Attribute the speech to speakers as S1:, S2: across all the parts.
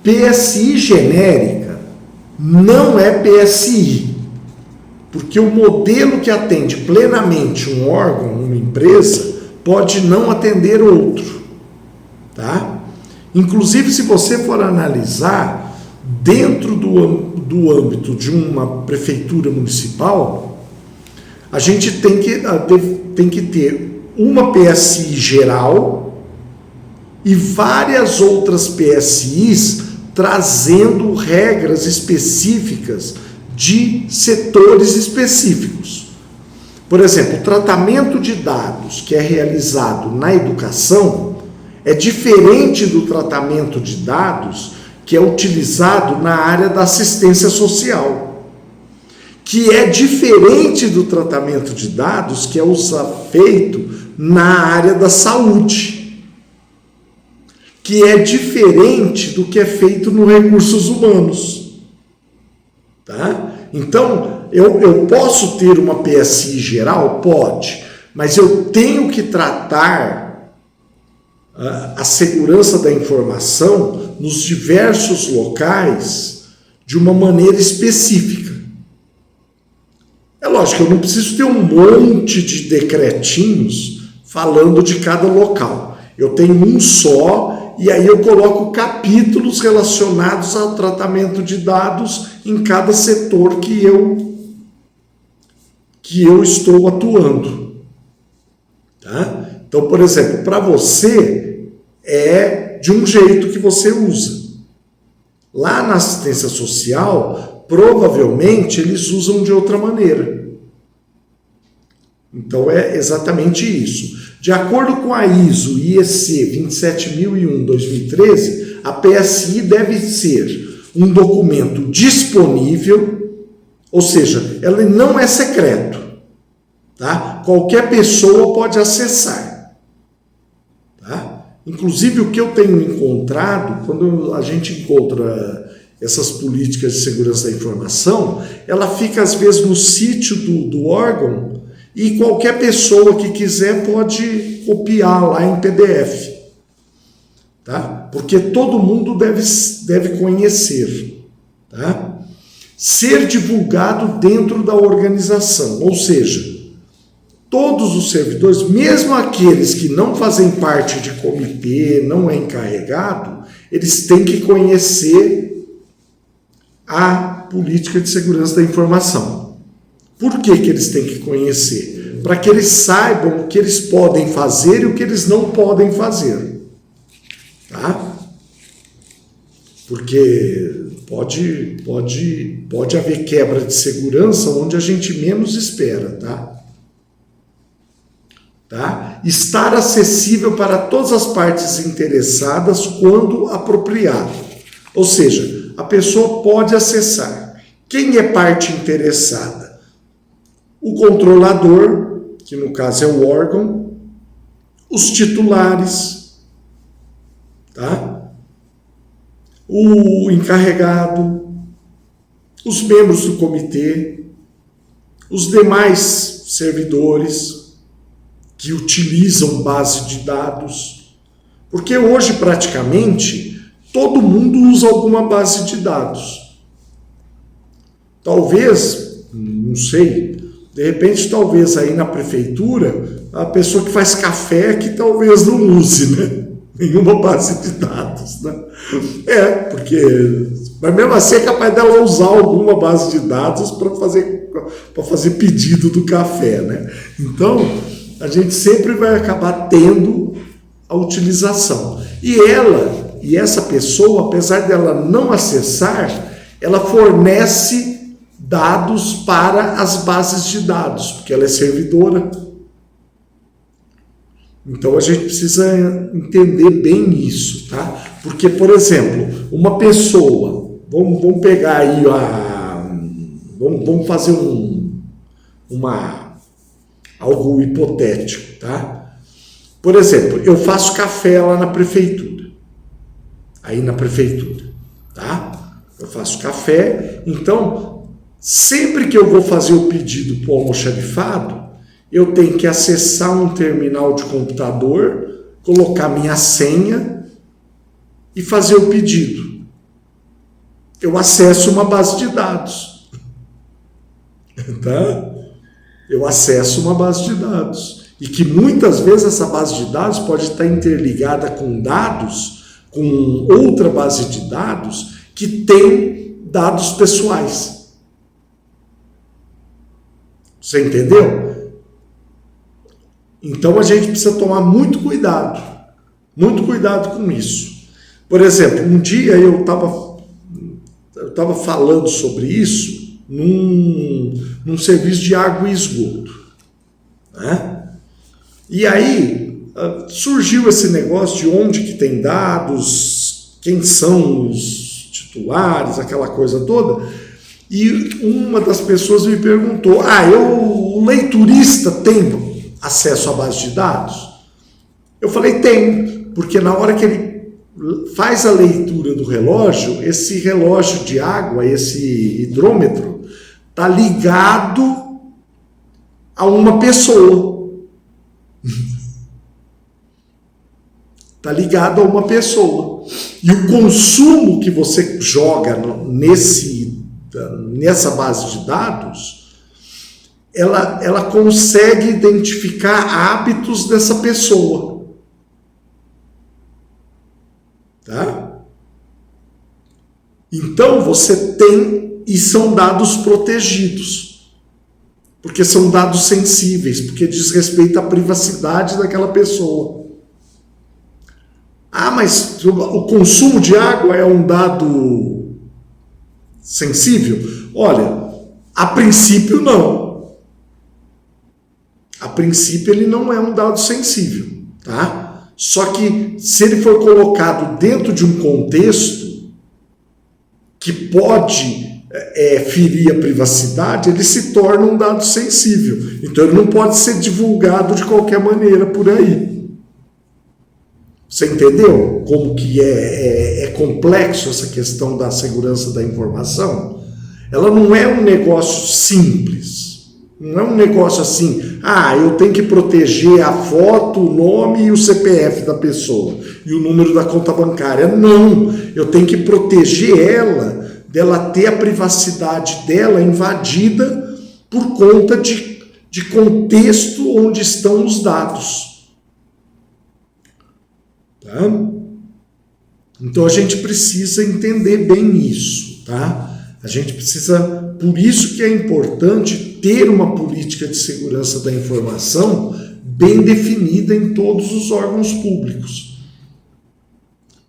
S1: PSI genérica não é PSI, porque o modelo que atende plenamente um órgão, uma empresa, pode não atender outro, tá? Inclusive, se você for analisar, dentro do âmbito de uma prefeitura municipal, a gente tem que ter uma PSI geral e várias outras PSIs trazendo regras específicas de setores específicos. Por exemplo, o tratamento de dados que é realizado na educação é diferente do tratamento de dados que é utilizado na área da assistência social, que é diferente do tratamento de dados que é feito na área da saúde, que é diferente do que é feito nos recursos humanos. Tá? Então, eu posso ter uma PSI geral? Pode, mas eu tenho que tratar a segurança da informação nos diversos locais de uma maneira específica. É lógico, eu não preciso ter um monte de decretinhos falando de cada local. Eu tenho um só, e aí eu coloco capítulos relacionados ao tratamento de dados em cada setor que eu estou atuando. Tá? Então, por exemplo, para você é de um jeito que você usa. Lá na assistência social, provavelmente eles usam de outra maneira. Então é exatamente isso. De acordo com a ISO IEC 27001-2013, a PSI deve ser um documento disponível, ou seja, ela não é secreto, tá? Qualquer pessoa pode acessar, tá? Inclusive o que eu tenho encontrado, quando a gente encontra essas políticas de segurança da informação, ela fica às vezes no sítio do órgão, e qualquer pessoa que quiser pode copiar lá em PDF, tá? Porque todo mundo deve conhecer, tá? Ser divulgado dentro da organização, ou seja, todos os servidores, mesmo aqueles que não fazem parte de comitê, não é encarregado, eles têm que conhecer a política de segurança da informação. Por que eles têm que conhecer? Para que eles saibam o que eles podem fazer e o que eles não podem fazer. Tá? Porque pode haver quebra de segurança onde a gente menos espera. Tá? Estar acessível para todas as partes interessadas quando apropriado. Ou seja, a pessoa pode acessar. Quem é parte interessada? O controlador, que no caso é o órgão, os titulares, tá? O encarregado, os membros do comitê, os demais servidores que utilizam base de dados, porque hoje praticamente todo mundo usa alguma base de dados. Talvez, não sei, de repente, talvez aí na prefeitura, a pessoa que faz café que talvez não use, né? Nenhuma base de dados, né? Mas mesmo assim é capaz dela usar alguma base de dados para fazer pedido do café, né? Então, a gente sempre vai acabar tendo a utilização. E essa pessoa, apesar dela não acessar, ela fornece dados para as bases de dados, porque ela é servidora. Então a gente precisa entender bem isso, tá? Porque, por exemplo, uma pessoa, vamos pegar aí vamos fazer algo hipotético, tá? Por exemplo, eu faço café lá na prefeitura, tá? Eu faço café, então sempre que eu vou fazer o pedido para o almoxarifado, eu tenho que acessar um terminal de computador, colocar minha senha e fazer o pedido. eu acesso uma base de dados. Tá? Eu acesso uma base de dados. E que muitas vezes essa base de dados pode estar interligada com dados, com outra base de dados que tem dados pessoais. Você entendeu? Então a gente precisa tomar muito cuidado com isso. Por exemplo, um dia eu estava falando sobre isso num serviço de água e esgoto, né? E aí surgiu esse negócio de onde que tem dados, quem são os titulares, aquela coisa toda. E uma das pessoas me perguntou: o leiturista tem acesso à base de dados? Eu falei: tem, porque na hora que ele faz a leitura do relógio, esse relógio de água, esse hidrômetro, está ligado a uma pessoa. Está ligado a uma pessoa. E o consumo que você joga nessa base de dados, ela consegue identificar hábitos dessa pessoa. Tá? Então você tem, e são dados protegidos, porque são dados sensíveis, porque diz respeito à privacidade daquela pessoa. Mas o consumo de água é um dado sensível? Olha, a princípio não. A princípio ele não é um dado sensível, tá? Só que se ele for colocado dentro de um contexto que pode ferir a privacidade, ele se torna um dado sensível. Então ele não pode ser divulgado de qualquer maneira por aí. Você entendeu como que é complexo essa questão da segurança da informação? Ela não é um negócio simples. Não é um negócio assim, eu tenho que proteger a foto, o nome e o CPF da pessoa e o número da conta bancária. Não, eu tenho que proteger ela, dela ter a privacidade dela invadida por conta de contexto onde estão os dados. Tá? Então a gente precisa entender bem isso, tá? A gente precisa, por isso que é importante ter uma política de segurança da informação bem definida em todos os órgãos públicos,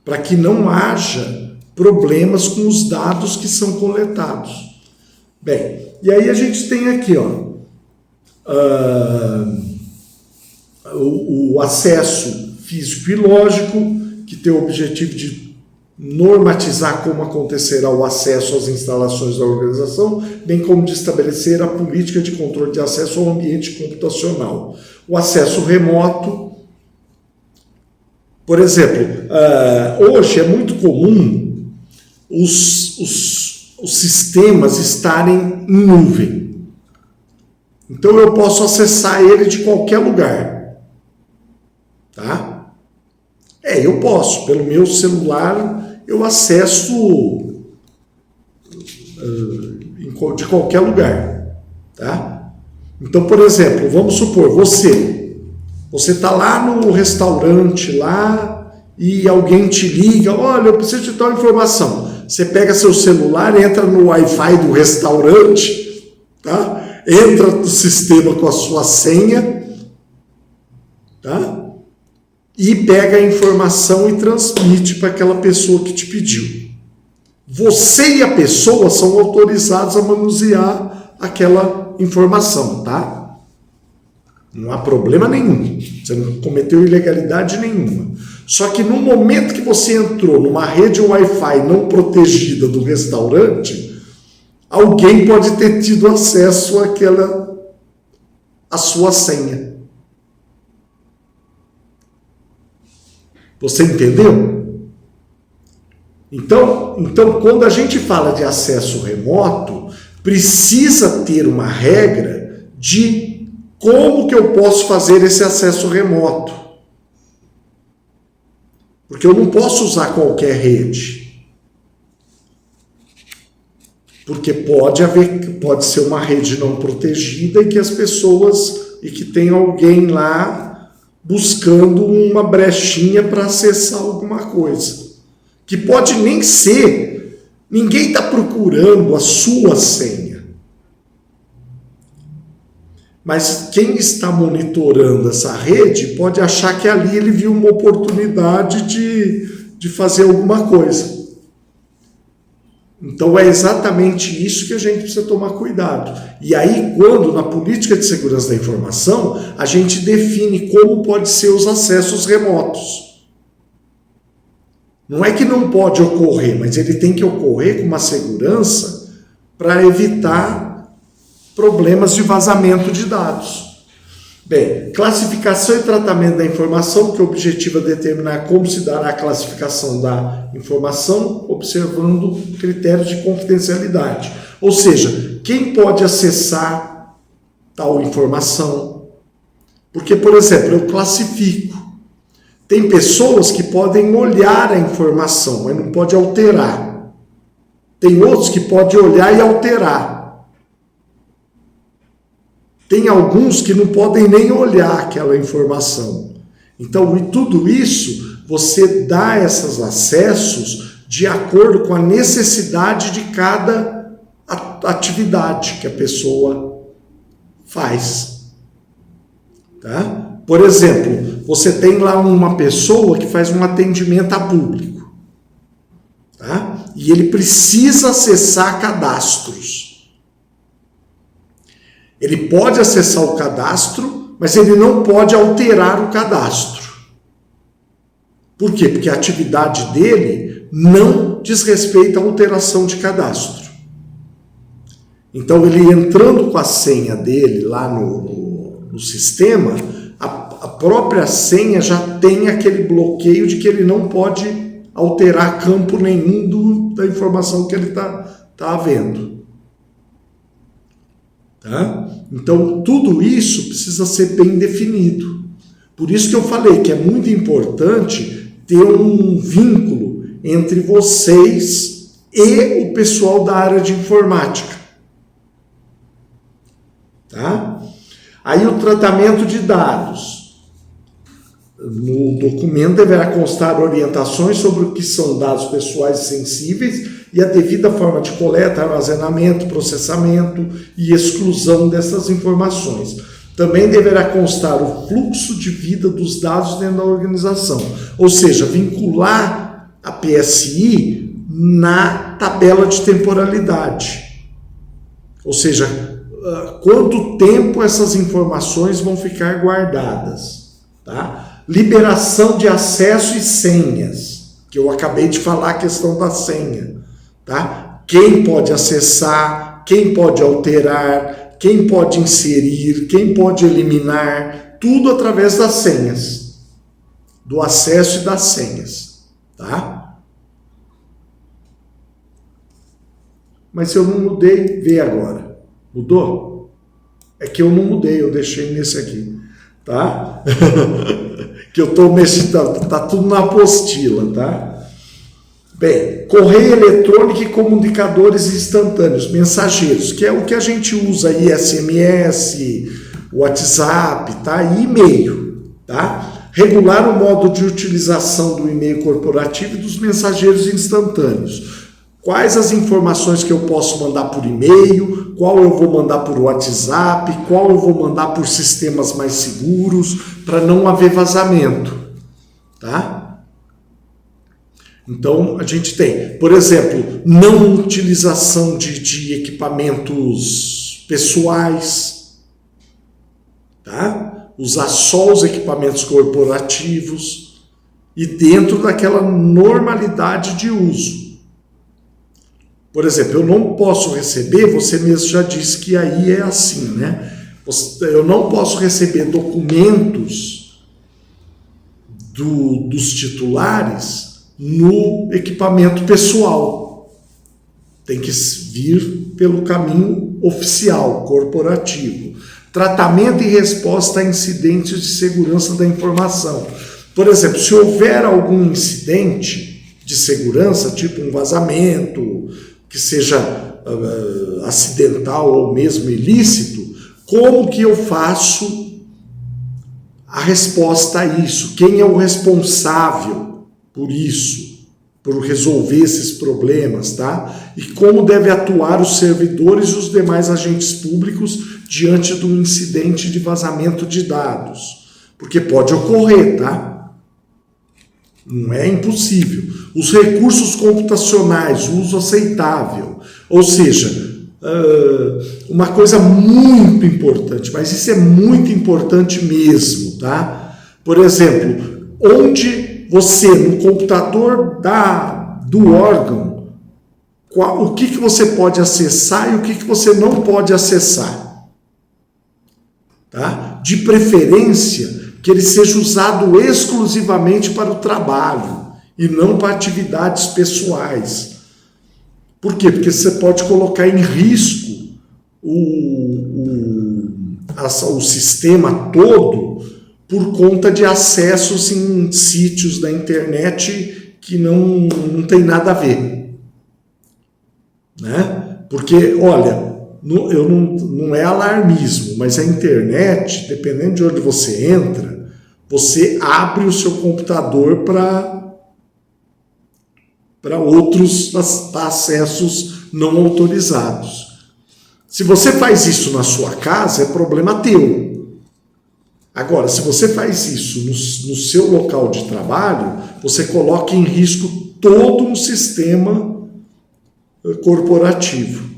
S1: para que não haja problemas com os dados que são coletados. Bem, e aí a gente tem aqui, o acesso físico e lógico, que tem o objetivo de normatizar como acontecerá o acesso às instalações da organização, bem como de estabelecer a política de controle de acesso ao ambiente computacional. O acesso remoto, por exemplo, hoje é muito comum os sistemas estarem em nuvem. Então eu posso acessar ele de qualquer lugar. Tá? Eu posso, pelo meu celular, eu acesso de qualquer lugar, tá? Então, por exemplo, vamos supor, você está lá no restaurante lá e alguém te liga, olha, eu preciso de tal informação. Você pega seu celular, entra no Wi-Fi do restaurante, tá? Entra no sistema com a sua senha, tá? E pega a informação e transmite para aquela pessoa que te pediu. Você e a pessoa são autorizados a manusear aquela informação, tá? Não há problema nenhum. Você não cometeu ilegalidade nenhuma. Só que no momento que você entrou numa rede Wi-Fi não protegida do restaurante, alguém pode ter tido acesso à sua senha. Você entendeu? Então, quando a gente fala de acesso remoto, precisa ter uma regra de como que eu posso fazer esse acesso remoto. Porque eu não posso usar qualquer rede. Porque pode ser uma rede não protegida e que as pessoas, e que tem alguém lá buscando uma brechinha para acessar alguma coisa. Que pode nem ser, ninguém está procurando a sua senha. Mas quem está monitorando essa rede pode achar que ali ele viu uma oportunidade de fazer alguma coisa. Então é exatamente isso que a gente precisa tomar cuidado. E aí, quando na política de segurança da informação, a gente define como pode ser os acessos remotos. Não é que não pode ocorrer, mas ele tem que ocorrer com uma segurança para evitar problemas de vazamento de dados. Bem, classificação e tratamento da informação, que o objetivo é determinar como se dará a classificação da informação, observando critérios de confidencialidade. Ou seja, quem pode acessar tal informação? Porque, por exemplo, eu classifico. Tem pessoas que podem olhar a informação, mas não pode alterar. Tem outros que podem olhar e alterar. Tem alguns que não podem nem olhar aquela informação. Então, e tudo isso, você dá esses acessos de acordo com a necessidade de cada atividade que a pessoa faz. Tá? Por exemplo, você tem lá uma pessoa que faz um atendimento a público. Tá? E ele precisa acessar cadastros. Ele pode acessar o cadastro, mas ele não pode alterar o cadastro. Por quê? Porque a atividade dele não diz respeito à alteração de cadastro. Então, ele entrando com a senha dele lá no sistema, a própria senha já tem aquele bloqueio de que ele não pode alterar campo nenhum da informação que ele está vendo. Tá? Então, tudo isso precisa ser bem definido. Por isso que eu falei que é muito importante ter um vínculo entre vocês e o pessoal da área de informática. Tá? Aí o tratamento de dados. No documento deverá constar orientações sobre o que são dados pessoais sensíveis e a devida forma de coleta, armazenamento, processamento e exclusão dessas informações. Também deverá constar o fluxo de vida dos dados dentro da organização, ou seja, vincular a PSI na tabela de temporalidade. Ou seja, quanto tempo essas informações vão ficar guardadas. Tá? Liberação de acesso e senhas, que eu acabei de falar a questão da senha. Tá? Quem pode acessar, quem pode alterar, quem pode inserir, quem pode eliminar, tudo através das senhas, do acesso e das senhas. Tá? Mas se eu não mudei, vê agora. Mudou? É que eu não mudei, eu deixei nesse aqui. Tá? Que eu estou mexendo, tá tudo na apostila, tá? Bem, correio eletrônico e comunicadores instantâneos, mensageiros, que é o que a gente usa aí, SMS, WhatsApp, tá? E e-mail, tá? Regular o modo de utilização do e-mail corporativo e dos mensageiros instantâneos. Quais as informações que eu posso mandar por e-mail, qual eu vou mandar por WhatsApp, qual eu vou mandar por sistemas mais seguros, para não haver vazamento, tá? Então, a gente tem, por exemplo, não utilização de equipamentos pessoais, tá? Usar só os equipamentos corporativos e dentro daquela normalidade de uso. Por exemplo, eu não posso receber, você mesmo já disse que aí é assim, né? Eu não posso receber documentos dos titulares no equipamento pessoal. Tem que vir pelo caminho oficial, corporativo. Tratamento e resposta a incidentes de segurança da informação. Por exemplo, se houver algum incidente de segurança, tipo um vazamento, que seja acidental ou mesmo ilícito, como que eu faço a resposta a isso? Quem é o responsável por isso, por resolver esses problemas, tá? E como deve atuar os servidores e os demais agentes públicos diante do incidente de vazamento de dados? Porque pode ocorrer, tá? Não é impossível. Os recursos computacionais, o uso aceitável, ou seja, uma coisa muito importante, mas isso é muito importante mesmo, tá? Por exemplo, onde você, no computador do órgão, o que você pode acessar e o que você não pode acessar, tá? De preferência que ele seja usado exclusivamente para o trabalho e não para atividades pessoais. Por quê? Porque você pode colocar em risco o sistema todo por conta de acessos em sítios da internet que não tem nada a ver. Né? Porque, olha, não é alarmismo, mas a internet, dependendo de onde você entra, você abre o seu computador para outros acessos não autorizados. Se você faz isso na sua casa, é problema teu. Agora, se você faz isso no seu local de trabalho, você coloca em risco todo um sistema corporativo.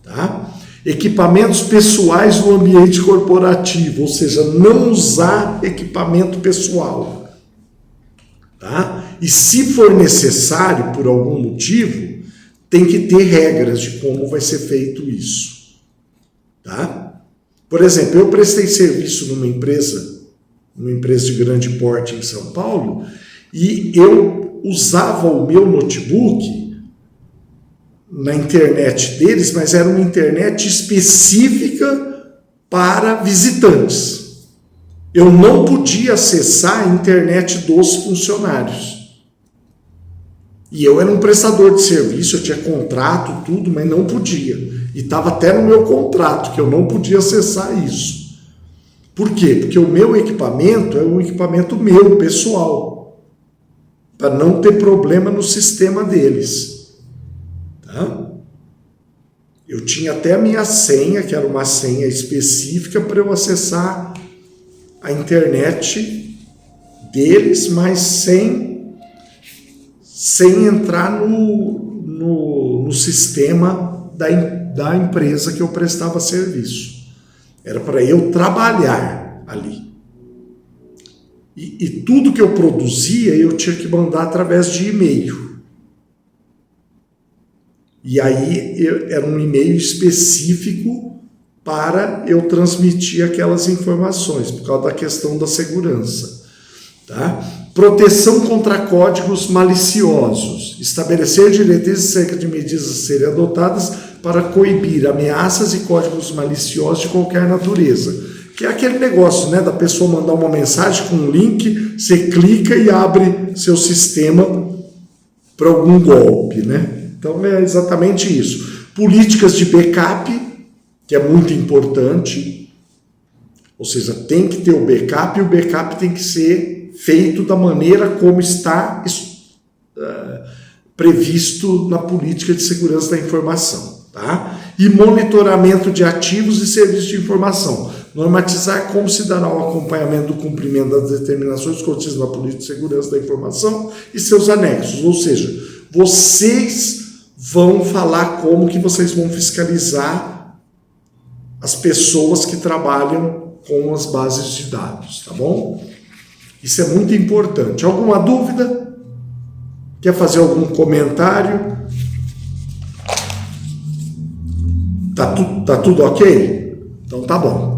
S1: Tá? Equipamentos pessoais no ambiente corporativo, ou seja, não usar equipamento pessoal. Tá? E se for necessário, por algum motivo, tem que ter regras de como vai ser feito isso. Tá? Por exemplo, eu prestei serviço numa empresa de grande porte em São Paulo, e eu usava o meu notebook na internet deles, mas era uma internet específica para visitantes. Eu não podia acessar a internet dos funcionários. E eu era um prestador de serviço, eu tinha contrato, tudo, mas não podia. E estava até no meu contrato que eu não podia acessar isso. Por quê? Porque o meu equipamento é um equipamento meu, pessoal, para não ter problema no sistema deles. Tá? Eu tinha até a minha senha, que era uma senha específica para eu acessar a internet deles, mas sem entrar no sistema da empresa que eu prestava serviço. Era para eu trabalhar ali. E tudo que eu produzia eu tinha que mandar através de e-mail. E aí era um e-mail específico para eu transmitir aquelas informações, por causa da questão da segurança. Tá? Proteção contra códigos maliciosos. Estabelecer diretrizes acerca de medidas a serem adotadas para coibir ameaças e códigos maliciosos de qualquer natureza. Que é aquele negócio, né, da pessoa mandar uma mensagem com um link, você clica e abre seu sistema para algum golpe, né? Então é exatamente isso. Políticas de backup, que é muito importante, ou seja, tem que ter o backup, e o backup tem que ser feito da maneira como está previsto na política de segurança da informação. Tá? E monitoramento de ativos e serviços de informação. Normatizar como se dará o acompanhamento do cumprimento das determinações contidas na política de segurança da informação e seus anexos. Ou seja, vocês vão falar como que vocês vão fiscalizar as pessoas que trabalham com as bases de dados, tá bom? Isso é muito importante. Alguma dúvida? Quer fazer algum comentário? Tá tudo ok? Então tá bom.